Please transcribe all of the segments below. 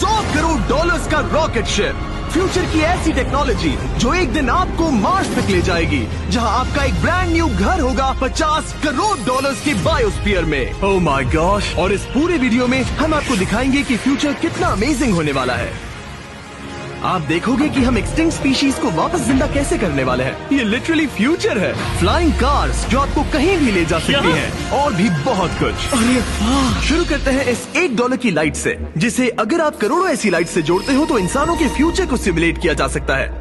100 crore dollars का rocket ship, future की ऐसी टेक्नोलॉजी जो एक दिन आपको मार्स तक ले जाएगी, जहां आपका एक ब्रांड न्यू घर होगा 50 करोड़ डॉलर्स के बायोस्फीयर में। Oh my gosh. और इस पूरे वीडियो में हम आपको दिखाएंगे कि फ्यूचर कितना अमेजिंग होने वाला है। आप देखोगे कि हम एक्सटिंक्ट स्पीशीज को वापस जिंदा कैसे करने वाले हैं। ये लिटरली फ्यूचर है। फ्लाइंग कार्स जो आपको कहीं भी ले जा सकती हैं, और भी बहुत कुछ। अरे वाह। शुरू करते हैं इस $1 की लाइट से, जिसे अगर आप करोड़ों ऐसी लाइट से जोड़ते हो तो इंसानों के फ्यूचर को सिमुलेट किया जा सकता है,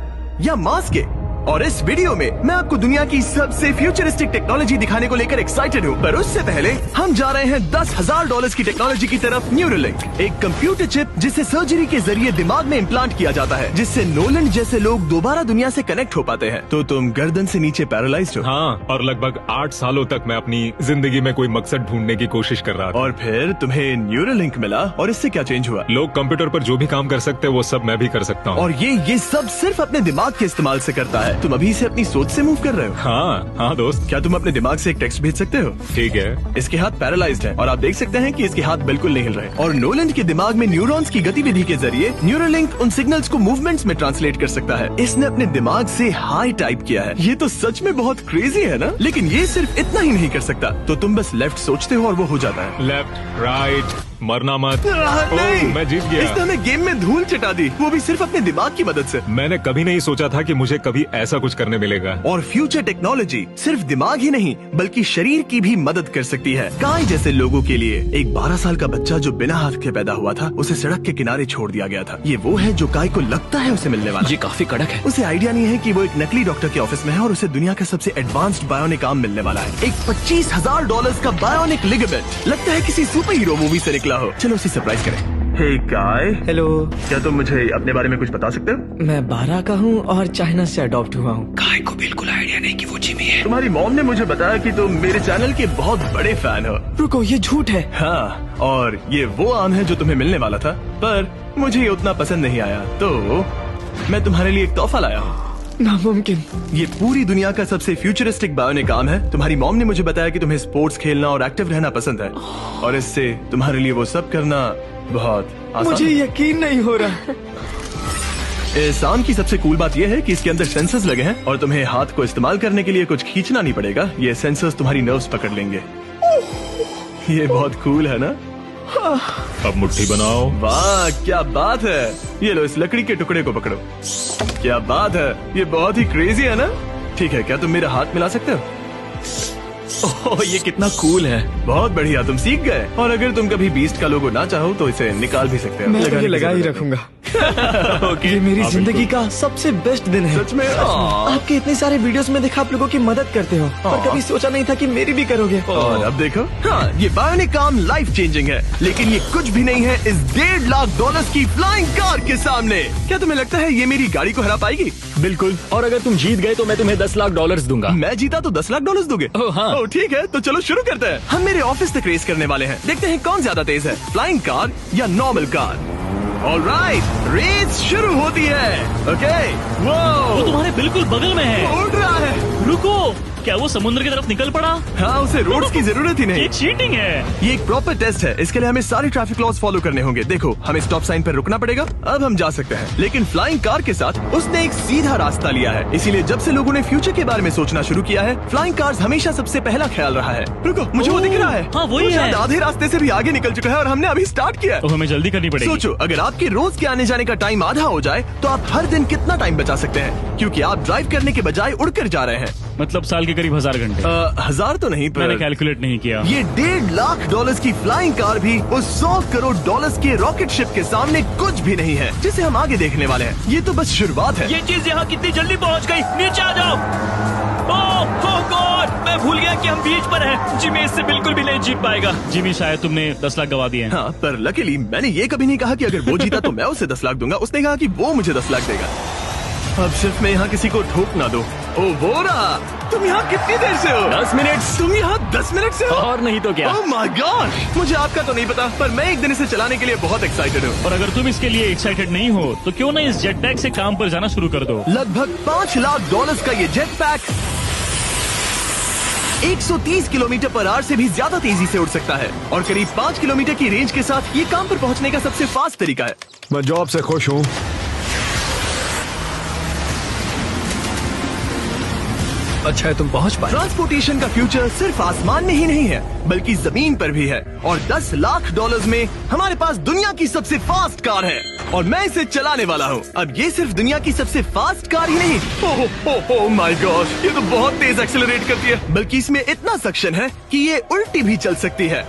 या मार्स के। और इस वीडियो में मैं आपको दुनिया की सबसे फ्यूचरिस्टिक टेक्नोलॉजी दिखाने को लेकर एक्साइटेड हूँ। पर उससे पहले हम जा रहे हैं $10,000 की टेक्नोलॉजी की तरफ। न्यूरोलिंक, एक कंप्यूटर चिप जिसे सर्जरी के जरिए दिमाग में इम्प्लांट किया जाता है, जिससे नोलन जैसे लोग दोबारा दुनिया से कनेक्ट हो पाते हैं। तो तुम गर्दन से नीचे पैरालाइज्ड हो। हाँ, और लगभग 8 सालों तक मैं अपनी जिंदगी में कोई मकसद ढूंढने की कोशिश कर रहा था। और फिर तुम्हें न्यूरोलिंक मिला, और इससे क्या चेंज हुआ? लोग कंप्यूटर पर जो भी काम कर सकते हैं वो सब मैं भी कर सकता हूँ। और ये सब सिर्फ अपने दिमाग के इस्तेमाल से करता है। तुम अभी से अपनी सोच से मूव कर रहे हो। हाँ दोस्त। क्या तुम अपने दिमाग से एक टेक्स्ट भेज सकते हो? ठीक है। इसके हाथ पैरालाइज्ड हैं और आप देख सकते हैं कि इसके हाथ बिल्कुल नहीं हिल रहे। और नोलन के दिमाग में न्यूरॉन्स की गतिविधि के जरिए न्यूरोलिंक उन सिग्नल्स को मूवमेंट्स में ट्रांसलेट कर सकता है। इसने अपने दिमाग से हाई टाइप किया है। ये तो सच में बहुत क्रेजी है ना? लेकिन ये सिर्फ इतना ही नहीं कर सकता। तो तुम बस लेफ्ट सोचते हो और वो हो जाता है। लेफ्ट, राइट, मरना मत। नहीं, मैं जीत गया। इसने हमें गेम में धूल चटा दी, वो भी सिर्फ अपने दिमाग की मदद से। मैंने कभी नहीं सोचा था कि मुझे कभी ऐसा कुछ करने मिलेगा। और फ्यूचर टेक्नोलॉजी सिर्फ दिमाग ही नहीं बल्कि शरीर की भी मदद कर सकती है। काय जैसे लोगों के लिए एक 12 साल का बच्चा जो बिना हाथ के पैदा हुआ था, उसे सड़क के किनारे छोड़ दिया गया था। ये वो है जो काय को लगता है उसे मिलने वाला। ये काफी कड़क है। उसे आइडिया नहीं है कि वो एक नकली डॉक्टर के ऑफिस में है और उसे दुनिया का सबसे एडवांस्ड बायोनिक आर्म मिलने वाला है। एक $25,000 का बायोनिक लिगामेंट। लगता है किसी सुपर हीरो मूवी से निकला हो। चलो उसे सरप्राइज करें। हे काय। हेलो। क्या तुम मुझे अपने बारे में कुछ बता सकते हो? मैं 12 का हूँ और चाइना से अडॉप्ट हुआ हूँ। काय को बिल्कुल आइडिया नहीं कि वो जिमी है। तुम्हारी मॉम ने मुझे बताया कि तुम मेरे चैनल के बहुत बड़े फैन हो। रुको, ये झूठ है। हाँ, और ये वो आम है जो तुम्हें मिलने वाला था, पर मुझे ये उतना पसंद नहीं आया, तो मैं तुम्हारे लिए एक तोहफा लाया हूँ। नामुमकिन। ये पूरी दुनिया का सबसे फ्यूचरिस्टिक बायोनिक आर्म है। तुम्हारी मॉम ने मुझे बताया कि तुम्हें स्पोर्ट्स खेलना और एक्टिव रहना पसंद है, और इससे तुम्हारे लिए वो सब करना बहुत आसान मुझे है। यकीन नहीं हो रहा। इस आर्म की सबसे कूल बात यह है कि इसके अंदर सेंसर्स लगे हैं और तुम्हें हाथ को इस्तेमाल करने के लिए कुछ खींचना नहीं पड़ेगा। ये सेंसर्स तुम्हारी नर्व्स पकड़ लेंगे। ये बहुत कूल है ना? अब मुट्ठी बनाओ। वाह, क्या बात है। ये लो, इस लकड़ी के टुकड़े को पकड़ो। क्या बात है, ये बहुत ही क्रेजी है ना? ठीक है, क्या तुम मेरा हाथ मिला सकते हो? ओह, ये कितना कूल है। बहुत बढ़िया, तुम सीख गए। और अगर तुम कभी बीस्ट का लोगो ना चाहो तो इसे निकाल भी सकते हो। मैं तो ये लगाने की लगा ही जरूरत रखूंगा। नहीं। ये मेरी जिंदगी का सबसे बेस्ट दिन है। सच में? आपके इतने सारे वीडियोस में देखा आप लोगों की मदद करते हो, पर कभी सोचा नहीं था कि मेरी भी करोगे। और अब देखो, हाँ, ये बायोनिक आर्म लाइफ चेंजिंग है, लेकिन ये कुछ भी नहीं है इस $1.5 की फ्लाइंग कार के सामने। क्या तुम्हें लगता है ये मेरी गाड़ी को हरा पाएगी? बिल्कुल। और अगर तुम जीत गए तो मैं तुम्हें $10,00,000 दूंगा। मैं जीता तो $10,00,000 दोगे? ओह, हाँ। ओह, ठीक है, तो चलो शुरू करते हैं। हम मेरे ऑफिस तक रेस करने वाले हैं। देखते हैं कौन ज्यादा तेज है, फ्लाइंग कार या नॉर्मल कार। ऑलराइट, रेस शुरू होती है। ओके, वो तुम्हारे बिल्कुल बगल में है। उड़ रहा है। रुको, क्या वो समुद्र की तरफ निकल पड़ा? हाँ, उसे रोड्स की जरूरत ही नहीं। ये चीटिंग है। ये एक प्रॉपर टेस्ट है। इसके लिए हमें सारे ट्रैफिक लॉज फॉलो करने होंगे। देखो, हमें स्टॉप साइन पर रुकना पड़ेगा। अब हम जा सकते हैं, लेकिन फ्लाइंग कार के साथ उसने एक सीधा रास्ता लिया है। इसीलिए जब से लोगों ने फ्यूचर के बारे में सोचना शुरू किया है, फ्लाइंग कार्स हमेशा सबसे पहला ख्याल रहा है। रुको, मुझे वो दिख रहा है। हाँ, वही वो है। शायद आधे रास्ते से भी आगे निकल चुका है और हमने अभी स्टार्ट किया है। तो हमें जल्दी करनी पड़ेगी। सोचो, अगर आपके रोज के आने जाने का टाइम आधा हो जाए तो आप हर दिन कितना टाइम बचा सकते हैं, क्योंकि आप ड्राइव करने के बजाय उड़कर जा रहे हैं। मतलब साल के करीब 1000 घंटे। 1000 तो नहीं, मैंने पर कैलकुलेट नहीं किया। ये $1.5 की फ्लाइंग कार भी उस $100 करोड़ के रॉकेट शिप के सामने कुछ भी नहीं है, जिसे हम आगे देखने वाले हैं। ये तो बस शुरुआत है। ये चीज यहाँ कितनी जल्दी पहुँच गई। नीचे आ जाओ। ओह गॉड, मैं भूल गया कि हम बीच पर हैं। जिमी इससे बिल्कुल भी नहीं जीत पाएगा। जिमी, शायद तुमने 10 लाख गवा दिए हैं। हाँ, पर लकीली मैंने ये कभी नहीं कहा कि अगर वो जीता तो मैं उसे 10 लाख दूंगा। उसने कहा कि वो मुझे 10 लाख देगा। अब सिर्फ मैं यहाँ किसी को ठोक ना दो। ओ वो रहा। तुम यहाँ कितनी देर से हो? 10 मिनट। तुम यहाँ 10 मिनट से हो? और नहीं तो क्या। ओह माय गॉड, मुझे आपका तो नहीं पता, पर मैं एक दिन इसे चलाने के लिए बहुत एक्साइटेड हूँ। और अगर तुम इसके लिए एक्साइटेड नहीं हो तो क्यों ना इस जेट पैक से काम पर जाना शुरू कर दो। लगभग $5 लाख का ये jet pack 130 kilometre per hour से भी ज्यादा तेजी से उड़ सकता है और करीब 5 किलोमीटर की रेंज के साथ ये काम पर पहुंचने का सबसे फास्ट तरीका है। मैं जॉब से खुश हूँ। अच्छा है तुम पहुंच पाए। ट्रांसपोर्टेशन का फ्यूचर सिर्फ आसमान में ही नहीं है बल्कि जमीन पर भी है और 10 लाख डॉलर्स में हमारे पास दुनिया की सबसे फास्ट कार है और मैं इसे चलाने वाला हूँ। अब ये सिर्फ दुनिया की सबसे फास्ट कार ही नहीं, ओह माय गॉड, ये तो बहुत तेज एक्सेलरेट करती है, बल्कि इसमें इतना सक्शन है कि ये उल्टी भी चल सकती है।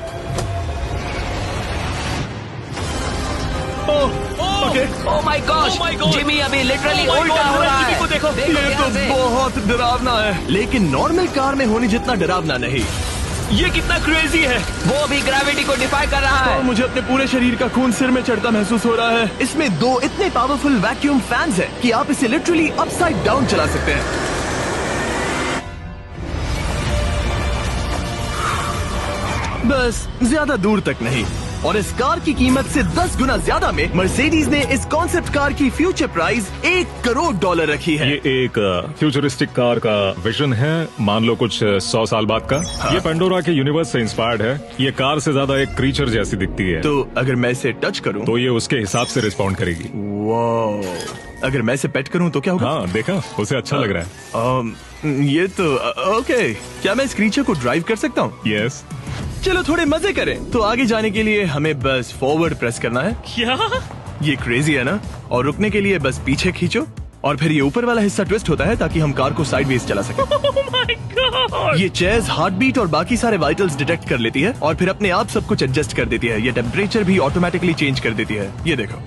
ओह माय गॉश, जिमी अभी लिटरली उल्टा हो रहा है। को देखो। ये तो बहुत डरावना है, लेकिन नॉर्मल कार में होने जितना डरावना नहीं। ये कितना क्रेजी है। वो भी ग्रेविटी को डिफाई कर रहा और है। मुझे अपने पूरे शरीर का खून सिर में चढ़ता महसूस हो रहा है। इसमें 2 इतने पावरफुल वैक्यूम फैंस हैं कि आप इसे लिटरली अपसाइड डाउन चला सकते हैं। बस ज्यादा दूर तक नहीं। और इस कार की कीमत से 10 गुना ज्यादा में मर्सिडीज ने इस कॉन्सेप्ट कार की फ्यूचर प्राइस $1 करोड़ रखी है। ये एक फ्यूचरिस्टिक कार का विजन है, मान लो कुछ 100 साल बाद का। ये पेंडोरा के यूनिवर्स से इंस्पायर्ड है। ये कार से ज्यादा एक क्रीचर जैसी दिखती है। तो अगर मैं इसे टच करूं तो ये उसके हिसाब से रिस्पॉन्ड करेगी। वाह, अगर मैं इसे पेट करूं तो क्या होगा? हाँ देखा, उसे अच्छा लग रहा है। ये तो ओके। क्या मैं इस क्रीचर को ड्राइव कर सकता हूँ? यस। चलो थोड़े मजे करें। तो आगे जाने के लिए हमें बस फॉरवर्ड प्रेस करना है। क्या? ये क्रेजी है ना? और रुकने के लिए बस पीछे खींचो और फिर ये ऊपर वाला हिस्सा ट्विस्ट होता है ताकि हम कार को साइडवेज चला सकें। Oh my God! ये चेयर्स हार्ट बीट और बाकी सारे वाइटल्स डिटेक्ट कर लेती है और फिर अपने आप सब कुछ एडजस्ट कर देती है। ये टेम्परेचर भी ऑटोमेटिकली चेंज कर देती है। ये देखो।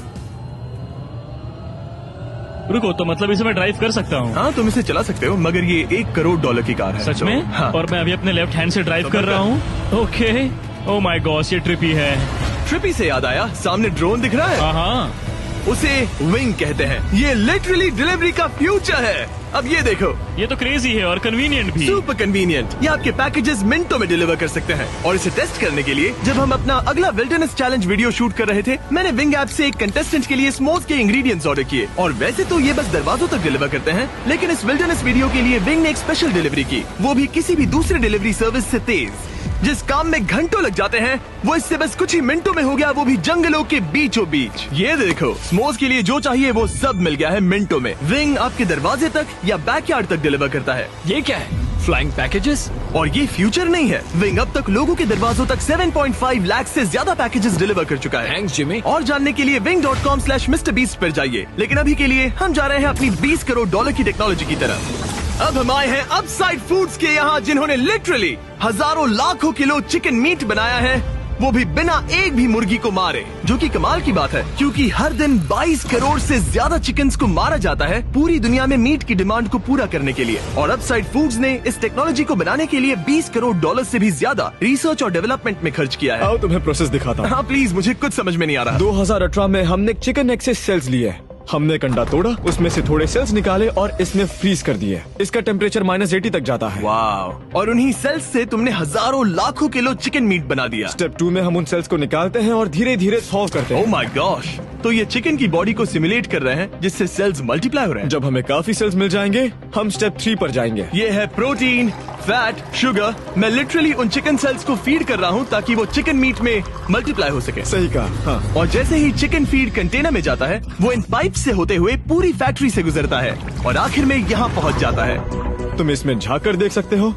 रुको, तो मतलब इसे मैं ड्राइव कर सकता हूँ? हाँ, तुम इसे चला सकते हो, मगर ये $1 करोड़ की कार है। सच में? हाँ। और मैं अभी अपने लेफ्ट हैंड से ड्राइव कर रहा हूँ। ओके। ओह माय गॉश, ये ट्रिपी है। ट्रिपी से याद आया, सामने ड्रोन दिख रहा है? हाँ। उसे विंग कहते हैं। ये लिटरली डिलीवरी का फ्यूचर है। अब ये देखो, ये तो क्रेजी है और कन्वीनियंट भी। Super convenient. ये आपके पैकेजेस मिनटों में डिलीवर कर सकते हैं। और इसे टेस्ट करने के लिए जब हम अपना अगला विल्डरनेस चैलेंज वीडियो शूट कर रहे थे, मैंने विंग ऐप से एक कंटेस्टेंट के लिए स्मोक के इंग्रेडिएंट्स ऑर्डर किए। और वैसे तो ये बस दरवाजों तक डिलीवर करते हैं, लेकिन इस विल्डरनेस वीडियो के लिए विंग ने एक स्पेशल डिलीवरी की, वो भी किसी भी दूसरे डिलीवरी सर्विस से तेज। जिस काम में घंटों लग जाते हैं वो इससे बस कुछ ही मिनटों में हो गया, वो भी जंगलों के बीचों बीच। ये देखो, स्मोज के लिए जो चाहिए वो सब मिल गया है मिनटों में। विंग आपके दरवाजे तक या बैकयार्ड तक डिलीवर करता है। ये क्या है? Flying packages? और ये फ्यूचर नहीं है। विंग अब तक लोगों के दरवाजों तक 7.5 लाख से ज्यादा पैकेजेस डिलीवर कर चुका है। Thanks Jimmy. और जानने के लिए wing.com/MrBeast पर जाइए। लेकिन अभी के लिए हम जा रहे हैं अपनी $20 करोड़ की टेक्नोलॉजी की तरफ। अब हम आए हैं अपसाइड फूड्स के यहाँ, जिन्होंने लिटरली हजारों लाखों किलो चिकन मीट बनाया है, वो भी बिना एक भी मुर्गी को मारे। जो कि कमाल की बात है, क्योंकि हर दिन 22 करोड़ से ज्यादा चिकन्स को मारा जाता है पूरी दुनिया में मीट की डिमांड को पूरा करने के लिए। और अपसाइड फूड्स ने इस टेक्नोलॉजी को बनाने के लिए $20 करोड़ से भी ज्यादा रिसर्च और डेवलपमेंट में खर्च किया है। आओ तुम्हें प्रोसेस दिखाता हूँ। हाँ प्लीज, मुझे कुछ समझ में नहीं आ रहा। 2018 में हमने चिकन एग से सेल्स लिए। हमने एक अंडा तोड़ा, उसमें से थोड़े सेल्स निकाले और इसमें फ्रीज कर दिए। इसका टेम्परेचर -80 तक जाता है। वाव। और उन्हीं सेल्स से तुमने हजारों लाखों किलो चिकन मीट बना दिया। स्टेप 2 में हम उन सेल्स को निकालते हैं और धीरे धीरे थॉ करते हैं। ओह माय गॉश, तो ये चिकन की बॉडी को सिमुलेट कर रहे हैं जिससे सेल्स मल्टीप्लाई हो रहे हैं। जब हमें काफी सेल्स मिल जाएंगे, हम स्टेप 3 पर जाएंगे। ये है प्रोटीन, फैट, शुगर। मैं लिटरली उन चिकन सेल्स को फीड कर रहा हूँ ताकि वो चिकन मीट में मल्टीप्लाई हो सके। सही कहा। हाँ। और जैसे ही चिकन फीड कंटेनर में जाता है, वो इन पाइप से होते हुए पूरी फैक्ट्री से गुजरता है और आखिर में यहाँ पहुँच जाता है। तुम इसमें झाँक कर देख सकते हो।